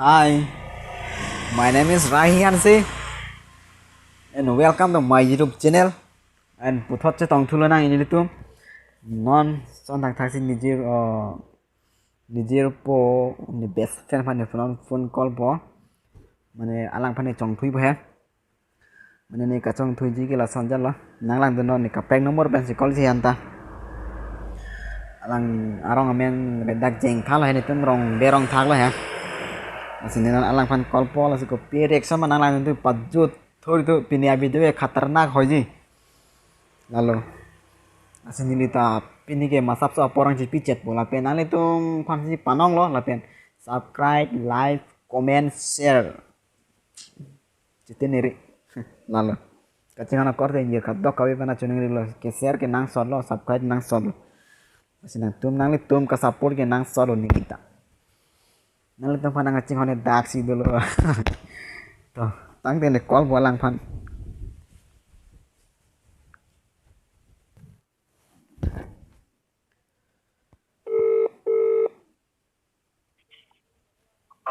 Hi, my name is Rahi Hansi and welcome to my YouTube channel. And puthot che tong thulo nang ini tu non son thang thang sin nijir po ni best friend phane phone call po mane alang phane chong thui he mane ni ka chong thui ji ke la son jal la nang lang de non ni ka pek nomor ben si call si anta alang arong amen bedak jeng thala he ni tum rong berong thak la he asini nan alang phan call po la si ko perek sama nang lang tu pajut thori tu pinia video khatarnak hoji lalu asini lita pini ke masap so porang ji picet bola pen ale tum phan si panong lo la pen subscribe like comment share jiteneri lalu kacingana korte ye khaddo kawi bana chunengri lo ke share ke nang solo subscribe nang solo asina tum nang le tum ka support ke nang solo nikita nang le tum phan ngaching hone dak si dolo to tang den call bolang phan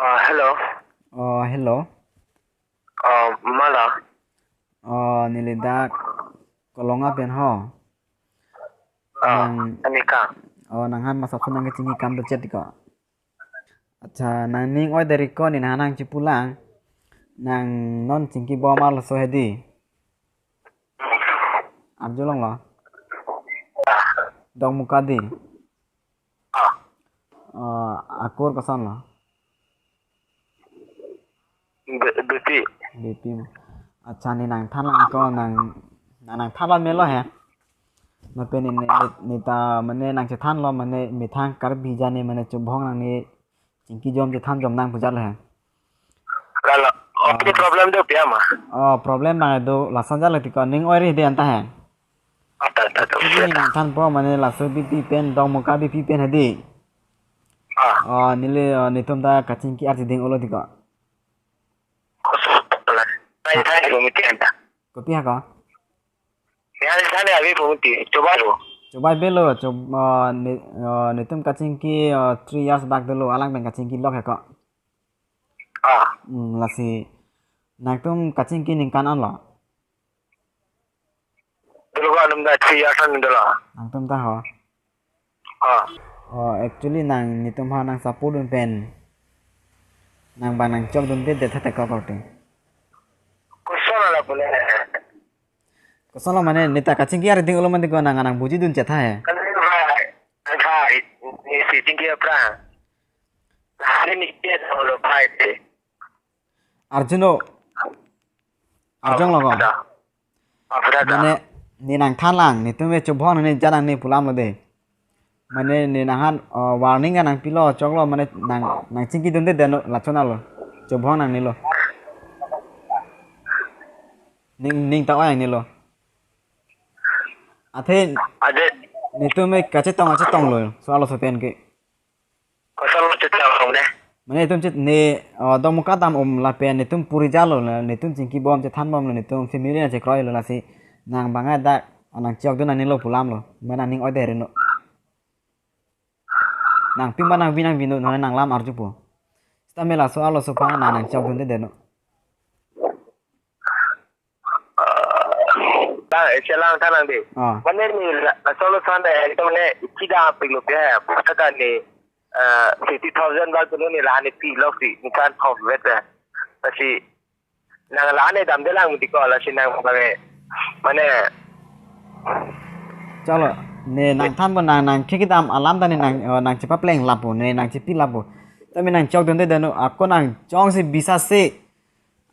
Hello. Hello. Mala. Nilidak kolonga pen ho. Anika. Nang han masap sunang ke cingi kam docet ko. Acha nang ning oi dari ko ni nang cipulang nang non cingki bawa mal so hedi. Arjulong lo. Dong muka di. Akur kesan lo. BP. Acha ni nang than lang ko nang than lo melo he. Mà bên này ta mane nang che than lo mane mi thang kar bi jane mane chubhong nang ni cingki jom che than jom nang pujal he. Kalau apa problem tu pia mah? Problem na do la sanja lati ko ning oi ri de anta he. Tak. Ini nang than po mane la so bi pen dong muka bi pen hedi. Nile nitum da kacingki arti ding ulo diko. Saya komiti anda. Kopi ha ko? Yang sana abi komiti. Coba lo. Coba belo coba nitum kacingki 3 years back dulu alang ben kacingki lok he ko. Lasi naktum kacingki ning kanan lo. Dulu kan anda 3 years dulu. Nangtum ta ho. Actually nang nitum ha nang support pen nang ba nang chok dun de thate ko kote. Kusana lah boleh. Kosolo mane nita kacingki ar ding ulo mande ko nang buji dun chatha he. Kan ini si tinggi apa? Hari ni dia kalau baik. Arjong lo ko. Mane ni nang than lang nitum e chobhon ne janang ni pulam lo de. Mane ni nang warning nang pilo choklo mane nang cingki dun de no lachona lo. Chobhon nang ni lo. Ning ta oang ni lo. Athe Ada. nitum e kache tong lo soalo so pen ke. Kusana cerita orang ni. Mane tum chit ne dong muka dam la pen nitum puri jalo nitum cingki bom che than bom lo nitum family na che kroi lo la si nang banga da nang chok dun ni lo pulam lo mana ning oi de no. Nang pimba nang vino nang lam arjupo. Stamela soalo so pa nang chok dun de no. Selang tanang deh. Mana ni solo sana itu mana tidak perlu dia. Katakan ni 50,000 bal tu ni lah ni pi log si bukan top vet lah. Tapi nang lah ni dam delang mesti kau lah si nang mana. Chalo ne nang than bo nang khikidam alam da ne nang chipa pleng lapo ne nang chipi lapo. Tami nang chok donde dano ako nang chong si bisa se.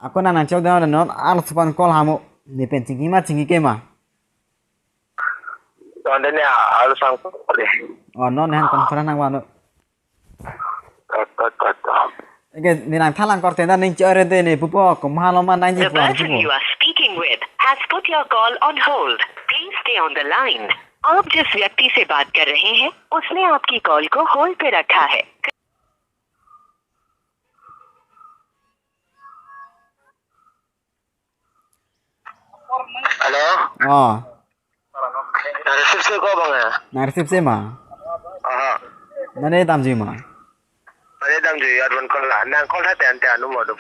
Ako nang chok dano no al supan kol hamo ne pen chingi ke ma. Donde ni harus sangkut boleh. Non han konferan nang wano. Ege ne nang thalang korte da ning chore de ne pupo kumhalo ma nang ji The par person ji you are speaking with has put your call on hold. Please stay on the line. आप जिस व्यक्ति से बात कर रहे हैं उसने आपकी कॉल को होल्ड पे रखा है. Hello. Resip se kau bang ya? Nang resip se ma. Aha. Nane dam ji ma. Ada dam je yadwan kol la nang kol tha ten te anu mo do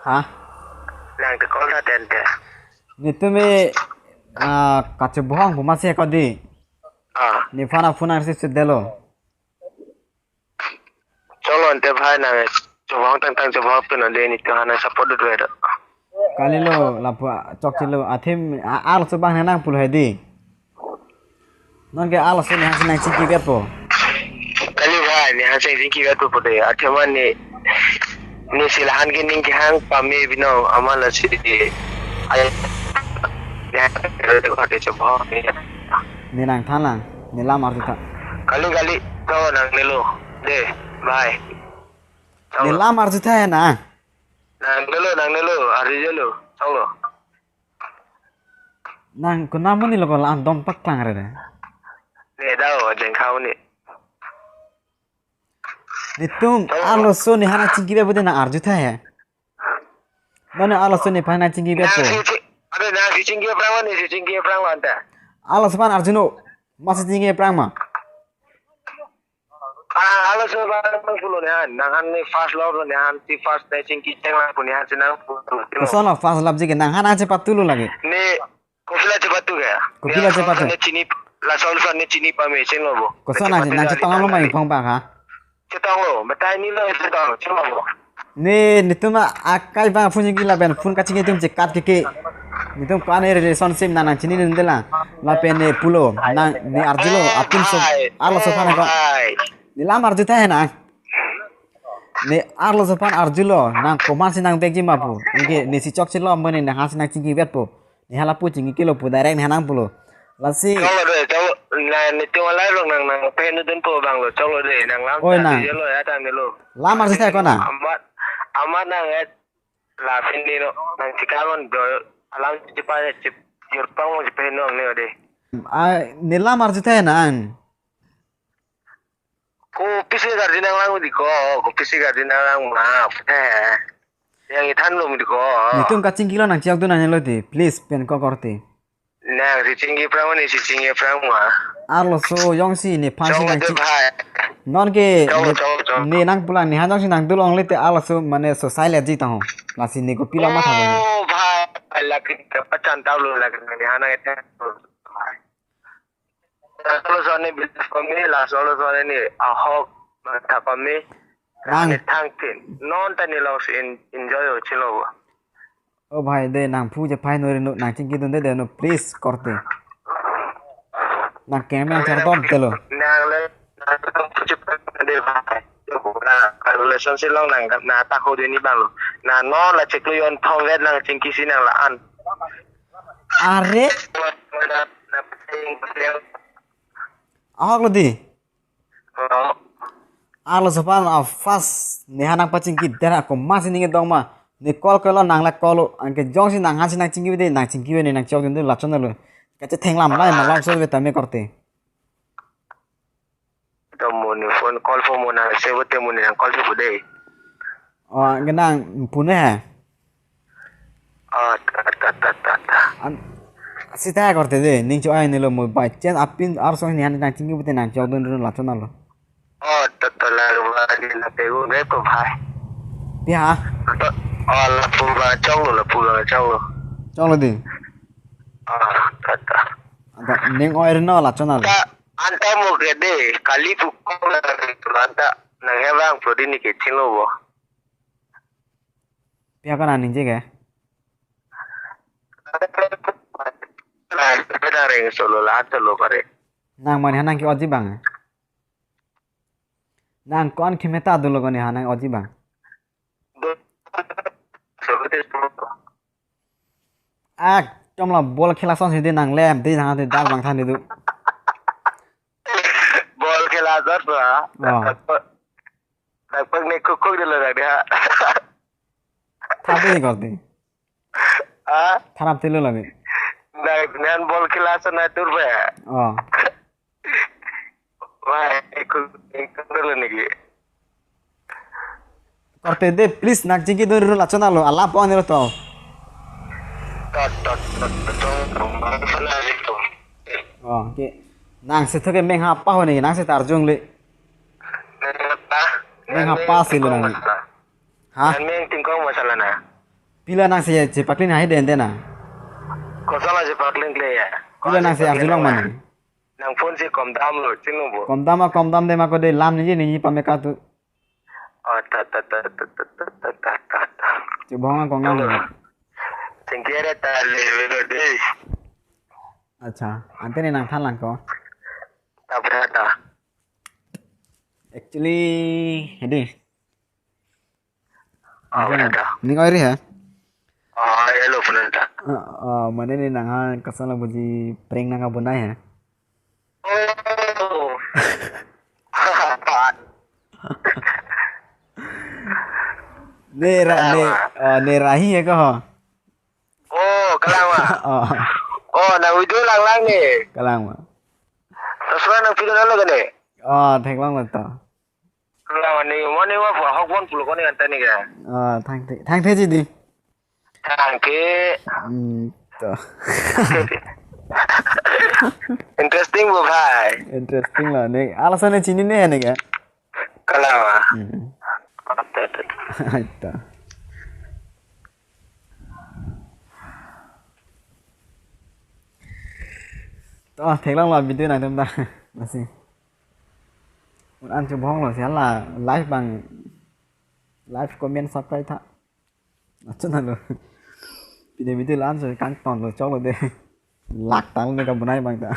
ha nang te kol tha ten te ni তুমি কাছে বহং বুমাসে কদি ni fana funa se delo cholo ante bhai na chobang tang chobang pe na le ni to hana support do era kalilo lapa chokchilo athim al subang nang pul hedi non ke al se ni hasin nang chiki gapo kali bhai ni hasin chiki gapo pode athema ni silhan ke ning ke hang pame bino amala si ay ya de khate chobang ni nang thalang ni lam artha kali to nang nelo de bye ni lam artha hai na nang nelo arijelo chalo nang kunamuni logo lam dom paklang re ne dao jeng khau ni ni tum alo so ni hana chiki be bude na arjutha hai none alo so ni phana chiki be po ada na si chingge prang anta alo span arjuno masa chiki prang ma halo so ba pulo ne han nang han ni fast lord ne han si fast ne chingki chengla puni han sinang kosono fast lab jige nang hana che patulu lagi ne kofila che patu ga Kofila che patu. ne chini la solution ne chini pa me chen lobo kosona je nang che tong lo mai phong ba ha che tong lo matai ni lo che tong chen lobo ni tuma akai ba phun gi la ben phun ka chige tum che kat ke ni tum ka ne relationship na nang chini ndela la pe ne pulo nang ni arjulo apin so alo so phana ko ni lam arjuta hai na ni arlo so phan arjulo nang koman sinang bekji mapu nge ni si chok chilo mane na has nang chingi bet po ni hala pu chingi kilo pu direct ni hanang pulo lasi chalo de chalo na ni tu lai rong nang pe nu den po bang lo chalo de nang lam Oi, nang. je lo ya ta ni lo lam arjuta hai ko na amat nang la fin ni no nang cikalon do alam cipa cip yurpang mo cipa no ne de ni lam arjuta hai na ko pisi gardi nang lang di ko pisi gardi nang lang ma yang ithan lo di ko ni tum ka chingi lo nang chiak du na lo di please pen ko korte nang si chingi prang ni si chingi prang ma arlo so yong si ni phan si chong nang de chi bhai non ke chong ni nang pulang ni hanong si nang dulong lete alo so mane so silent ji ta ho lasi ni ko pila ma tha ba oh bhai la kin ka pachan taw lo la kin ni hana ete solo sone business kami la solo sone ni ahok ta kami Nang. ni thangtin non ta ni lo enjoy ho chilo ओ भाई दे नांग फू जे फाइ नोरे नो नांग चिंकी दुंदे they know please करते ना कैमरा चर दम चलो nang le de bhai na relationship long nang na ta ko de ni bang lo na no la cheklion thong vet nang chingki si nang la an अरे आगलो दी आलो सपान आ फास नेहाना पचिंकी देरा को मासी निगे दमा ने कॉल कलो नांगला कॉल अंके जोंसी नांग हासी नांग चिंकी दे नांग चिंकी ने नांग चौक दुंदे लाचन लो कचे थेंगलाम लाइ मालाम सो तमे करते to mo ni phone call for mo na se wote mo ni nang call for de ओ गनांग पुने है ta सीधा करते दे निंग चो आइ नेलो मो बाय चेन अपिन आर सो नेहाना नांग चिंकी बते नांग चौक दुंदे लाचन लो ta la ba ni na pe go ne ko bhai बिहा la pu ba chong lo la pu ba chong lo चलो दी ta ada neng oir no Lachen low ta anta mo ke de kali pu ko la tu anta nang he bang pro ni ke chin lo bo बिहा का निंग जे के la peda reng solo la ta lo pare nang mane hanang ki oji bang nang kon khimeta dulo gone hanang oji bang ak tomla bol khela son si nang lem de nang de dal bang thani du bol khela zat ba dak pag ne ko de la de ha thabe ni korte tharap tilo lage dak nan bol khela sa na tur ba oh wa ko de ni ki korte de please nak jingi do ro lachona lo ala pa ne to oh ke nang se thoke meng ha pa ho ni nang se tar jong le Nang apa sih lu nang? Hah? Yang tingkong masalah na. Pila nang si cepaklin hai den dena. Kosala je pakling kle ya. Pila nang si arjulong mana? Nang phone se kom dam lo chinu bo. Kom dam de ma ko de lam ni pame ka tu. Oh ta. Cubonga kong nang. Tingkere ta le velo de. Acha, ante ni nang than lang ko. Ta berata. Actually, hedi. Ah berata. Ning oi ri ha? Ah hello penanta. Mana ni nang ha kasala buji prank nang bunai ha. Oh. Ne rahi hai ko ha. Oh, kalang ma. Oh, na video lang ni. Kalang ma. Terus nang video lo gane. Thek lang ma ta. Kalang ni mone wa hok bon pulo ko ni anta ni ga. Thang the ji di. Thang ke. To. Interesting bo bhai. Interesting la ne alasane chini ne hai ne ga. Kalang ma. Aita. Thek lang la video này ta. Masih. Một ăn chụp bóng là sẽ là live bằng live comment subscribe thạ. Chân là rồi. Video là ăn rồi căng toàn rồi cho rồi đây. Lạc tăng lên cả bữa nay bằng ta.